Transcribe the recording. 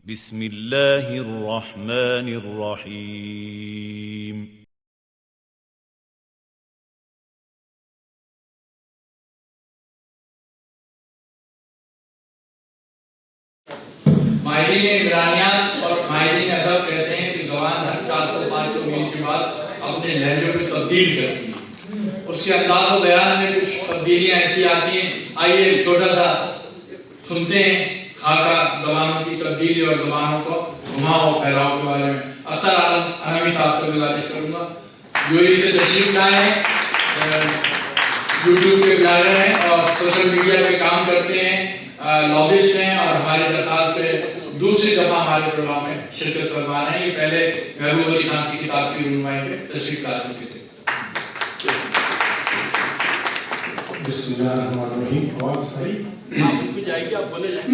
بسم اللہ الرحمن الرحیم ماہرین عمرانیات اور ماہرین ادب کہتے ہیں کہ زبان ہر 400-500 میل کے بعد اپنے لہجوں کو تبدیل کرتی ہے. اس کے انداز و بیان میں کچھ تبدیلیاں ایسی آتی ہیں. آئیے ایک چھوٹا سا سنتے ہیں خاکہ زبانوں کی تبدیلی اور زبانوں کو گھماؤ پھیلاؤ کے بارے میں. اختر عالم انوی صاحب سے گزارش کروں گا جو اس سے تشریف لائے ہیں، یوٹیوب کے بلاگر ہیں اور سوشل میڈیا پہ کام کرتے ہیں، لابسٹ ہیں اور ہماری درخواست پہ دوسری دفعہ ہمارے پروگرام میں شرکت فرما رہے ہیں. یہ پہلے محبوب علی خان کی کتاب کی رونمائی پہ تشریف لا چکے تھے. بسم اللہ الرحمن الرحیم. آواز آئی؟ آپ جائے گی، آپ بولے جائیں.